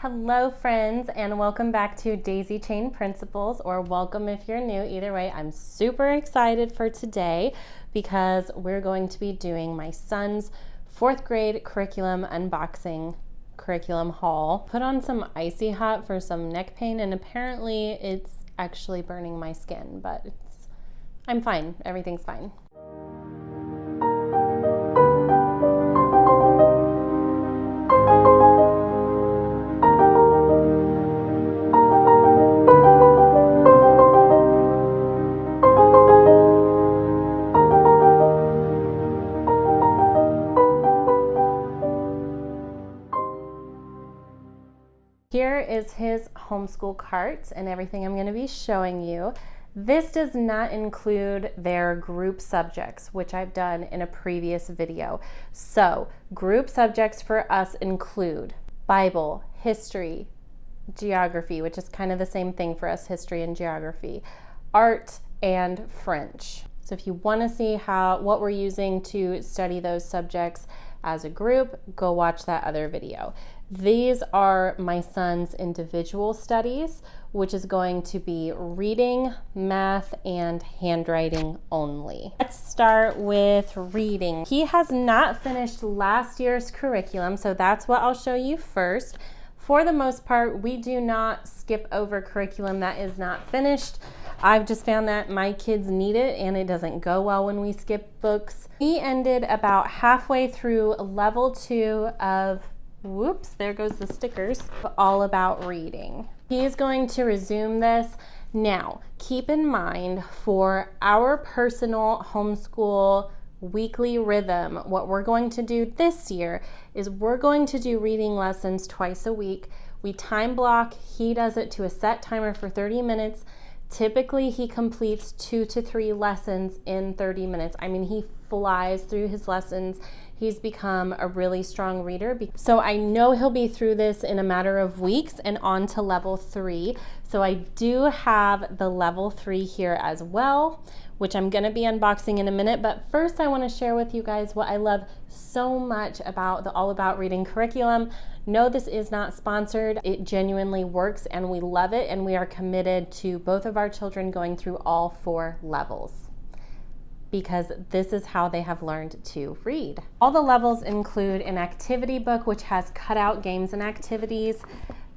Hello friends, and welcome back to Daisychain Principles, or welcome if you're new. Either way, I'm super excited for today because we're going to be doing my son's 4th grade curriculum unboxing curriculum haul. Put on some icy hot for some neck pain, and apparently it's actually burning my skin, but I'm fine. Everything's fine. Here is his homeschool cart and everything I'm going to be showing you. This does not include their group subjects, which I've done in a previous video. So, group subjects for us include Bible, history, geography, which is kind of the same thing for us, history and geography, art, and French. So if you want to see what we're using to study those subjects as a group, go watch that other video. These are my son's individual studies, which is going to be reading, math, and handwriting only. Let's start with reading. He has not finished last year's curriculum, so that's what I'll show you first. For the most part, we do not skip over curriculum that is not finished. I've just found that my kids need it and it doesn't go well when we skip books. He ended about halfway through level 2 of, whoops, there goes the stickers, all about reading. He is going to resume this. Now, keep in mind for our personal homeschool weekly rhythm, what we're going to do this year is we're going to do reading lessons twice a week. We time block. He does it to a set timer for 30 minutes. Typically, he completes 2 to 3 lessons in 30 minutes. I mean, he flies through his lessons. He's become a really strong reader. So I know he'll be through this in a matter of weeks and on to level 3. So I do have the level 3 here as well, which I'm going to be unboxing in a minute. But first, I want to share with you guys what I love so much about the All About Reading curriculum. No, this is not sponsored. It genuinely works and we love it, and we are committed to both of our children going through all 4 levels because this is how they have learned to read. All the levels include an activity book, which has cutout games and activities,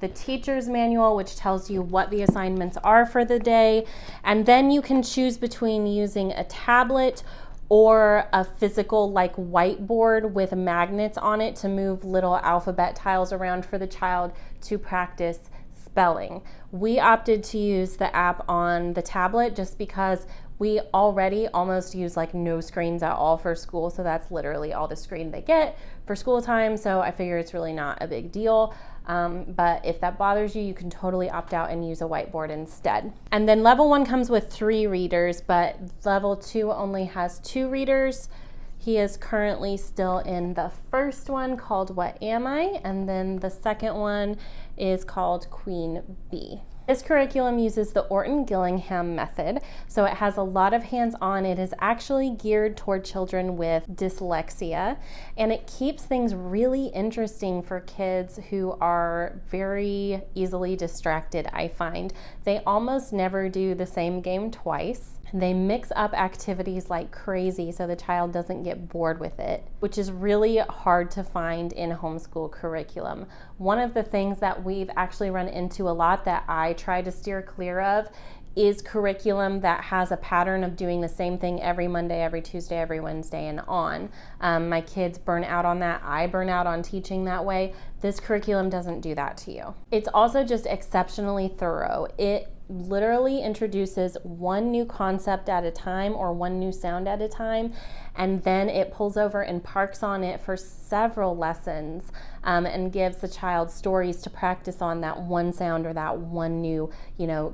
the teacher's manual, which tells you what the assignments are for the day, and then you can choose between using a tablet or a physical like whiteboard with magnets on it to move little alphabet tiles around for the child to practice spelling. We opted to use the app on the tablet just because we already almost use like no screens at all for school, so that's literally all the screen they get for school time, so I figure it's really not a big deal. But if that bothers you, you can totally opt out and use a whiteboard instead. And then level 1 comes with 3 readers, but level 2 only has 2 readers. He is currently still in the first one called What Am I? And then the second one is called Queen Bee. This curriculum uses the Orton-Gillingham method, so it has a lot of hands-on. It is actually geared toward children with dyslexia, and it keeps things really interesting for kids who are very easily distracted, I find. They almost never do the same game twice. They mix up activities like crazy so the child doesn't get bored with it, which is really hard to find in homeschool curriculum. One of the things that we've actually run into a lot that I try to steer clear of is curriculum that has a pattern of doing the same thing every Monday, every Tuesday, every Wednesday, and on. My kids burn out on that. I burn out on teaching that way. This curriculum doesn't do that to you. It's also just exceptionally thorough. It literally introduces one new concept at a time or one new sound at a time, and then it pulls over and parks on it for several lessons and gives the child stories to practice on that one sound or that one new,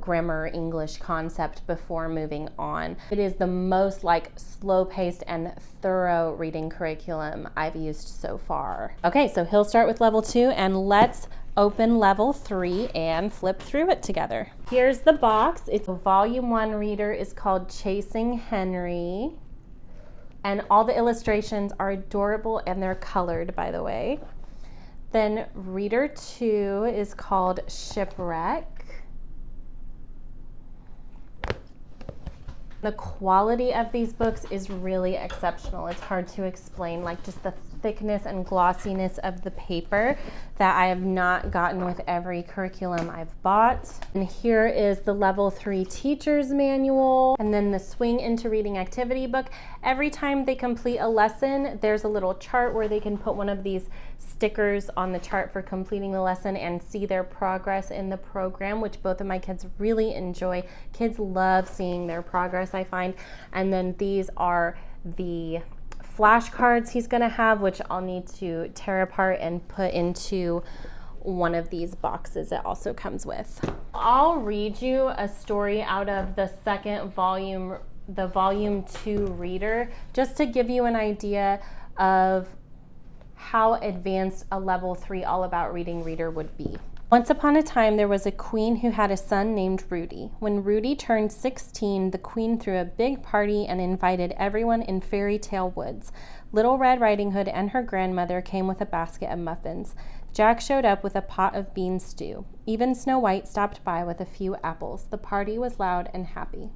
grammar English concept before moving on. It is the most slow-paced and thorough reading curriculum I've used so far. Okay, so he'll start with level 2, and let's open level 3 and flip through it together. Here's the box. It's a volume 1 reader is called Chasing Henry. And all the illustrations are adorable and they're colored, by the way. Then Reader 2 is called Shipwreck. The quality of these books is really exceptional. It's hard to explain, like just the thickness and glossiness of the paper that I have not gotten with every curriculum I've bought. And here is the level 3 teacher's manual, and then the Swing into Reading activity book. Every time they complete a lesson, there's a little chart where they can put one of these stickers on the chart for completing the lesson and see their progress in the program, which both of my kids really enjoy. Kids love seeing their progress, I find. And then these are the flashcards he's going to have, which I'll need to tear apart and put into one of these boxes it also comes with. I'll read you a story out of the second volume, the volume 2 reader, just to give you an idea of how advanced a level 3 all about reading reader would be. Once upon a time, there was a queen who had a son named Rudy. When Rudy turned 16, the queen threw a big party and invited everyone in Fairy Tale Woods. Little Red Riding Hood and her grandmother came with a basket of muffins. Jack showed up with a pot of bean stew. Even Snow White stopped by with a few apples. The party was loud and happy.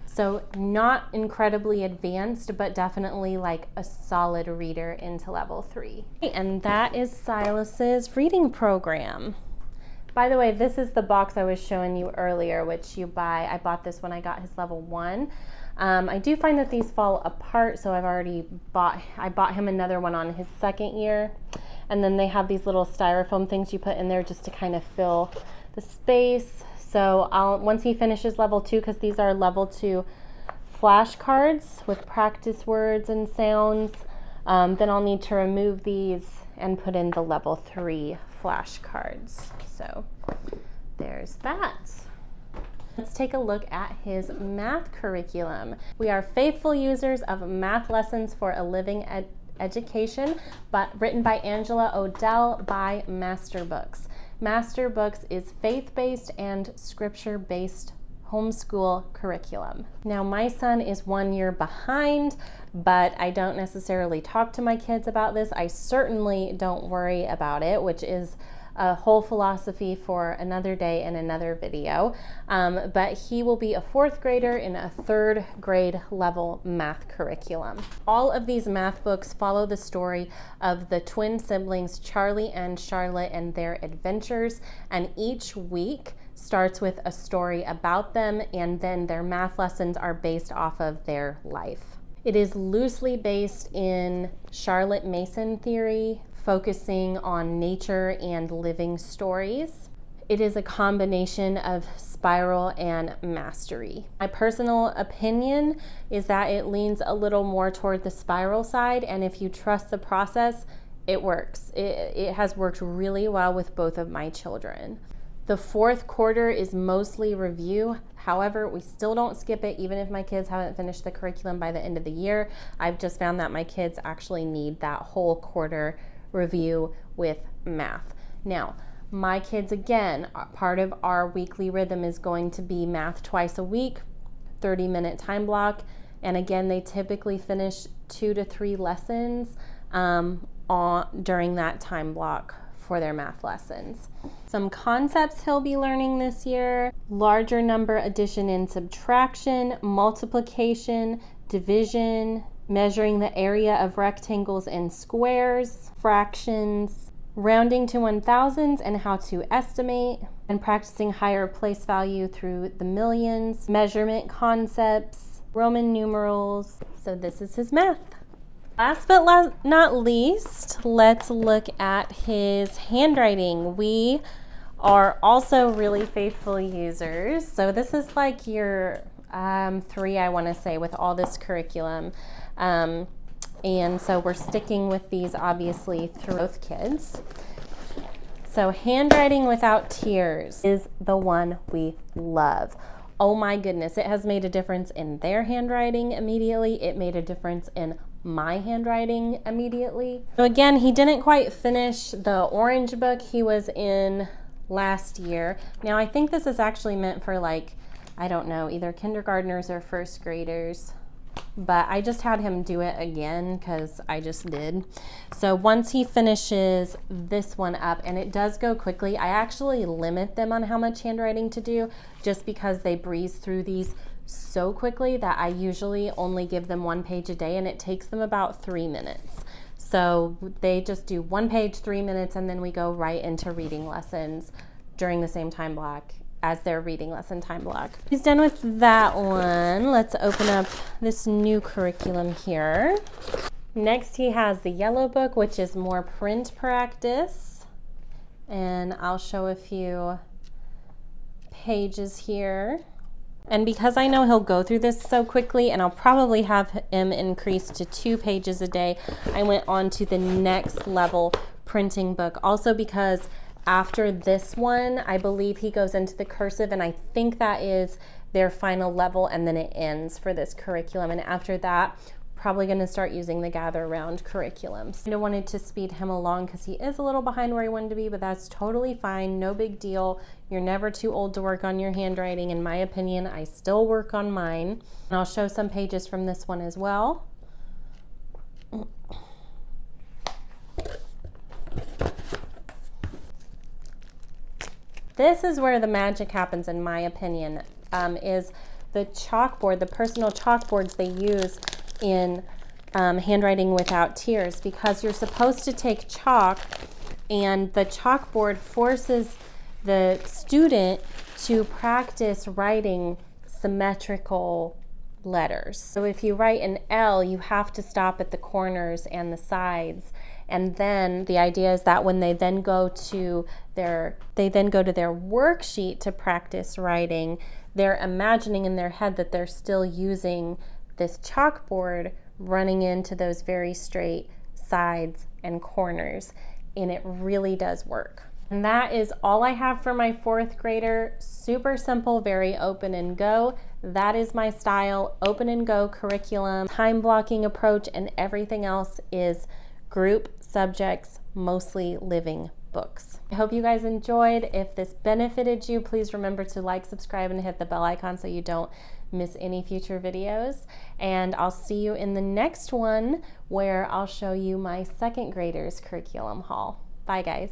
So not incredibly advanced, but definitely like a solid reader into level 3. And that is Silas's reading program. By the way, this is the box I was showing you earlier, which you buy. I bought this when I got his level 1. I do find that these fall apart, so I bought him another one on his second year. And then they have these little styrofoam things you put in there just to kind of fill the space. So once he finishes level 2, because these are level 2 flashcards with practice words and sounds, then I'll need to remove these and put in the level 3 flashcards. So there's that. Let's take a look at his math curriculum. We are faithful users of Math Lessons for a Living Education, but written by Angela Odell by Master Books. Master Books is faith-based and scripture-based homeschool curriculum. Now, my son is 1 year behind, but I don't necessarily talk to my kids about this. I certainly don't worry about it, which is a whole philosophy for another day and another video. But he will be a 4th grader in a 3rd grade level math curriculum. All of these math books follow the story of the twin siblings Charlie and Charlotte and their adventures, and each week starts with a story about them, and then their math lessons are based off of their life. It is loosely based in Charlotte Mason theory, focusing on nature and living stories. It is a combination of spiral and mastery. My personal opinion is that it leans a little more toward the spiral side, and if you trust the process, it works. It has worked really well with both of my children. The 4th quarter is mostly review. However, we still don't skip it even if my kids haven't finished the curriculum by the end of the year. I've just found that my kids actually need that whole quarter review with math. Now, my kids, again, part of our weekly rhythm is going to be math twice a week, 30-minute time block. And again, they typically finish 2 to 3 lessons during that time block for their math lessons. Some concepts he'll be learning this year: larger number addition and subtraction, multiplication, division, measuring the area of rectangles and squares, fractions, rounding to 1,000s and how to estimate, and practicing higher place value through the millions, measurement concepts, Roman numerals. So this is his math. Last but not least, let's look at his handwriting. We are also really faithful users. So this is like year 3, I want to say, with all this curriculum. And so we're sticking with these obviously through both kids. So handwriting without tears is the one we love. Oh my goodness, it has made a difference in their handwriting immediately. It made a difference in my handwriting immediately. So again, he didn't quite finish the orange book he was in last year. Now I think this is actually meant for, like, I don't know, either kindergartners or 1st graders. but I just had him do it again because I just did. So once he finishes this one up, and it does go quickly, I actually limit them on how much handwriting to do just because they breeze through these so quickly that I usually only give them 1 page a day, and it takes them about 3 minutes. So they just do 1 page, 3 minutes, and then we go right into reading lessons during the same time block as their reading lesson time block. He's done with that one. Let's open up this new curriculum here. Next, he has the yellow book, which is more print practice. And I'll show a few pages here. And because I know he'll go through this so quickly, and I'll probably have him increase to 2 pages a day, I went on to the next level printing book. Also because after this one, I believe he goes into the cursive, and I think that is their final level, and then it ends for this curriculum. And after that, probably going to start using the gather around curriculums. I wanted to speed him along because he is a little behind where he wanted to be, but that's totally fine. No big deal. You're never too old to work on your handwriting. In my opinion, I still work on mine. And I'll show some pages from this one as well. This is where the magic happens, in my opinion, is the chalkboard, the personal chalkboards they use in handwriting without tears, because you're supposed to take chalk, and the chalkboard forces the student to practice writing symmetrical letters. So if you write an L, you have to stop at the corners and the sides. And then the idea is that when they then go to their worksheet to practice writing, they're imagining in their head that they're still using this chalkboard running into those very straight sides and corners. And it really does work. And that is all I have for my 4th grader. Super simple, very open and go. That is my style, open and go curriculum, time blocking approach, and everything else is group subjects, mostly living books. I hope you guys enjoyed. If this benefited you, please remember to like, subscribe, and hit the bell icon so you don't miss any future videos. And I'll see you in the next one where I'll show you my 2nd graders curriculum haul. Bye guys.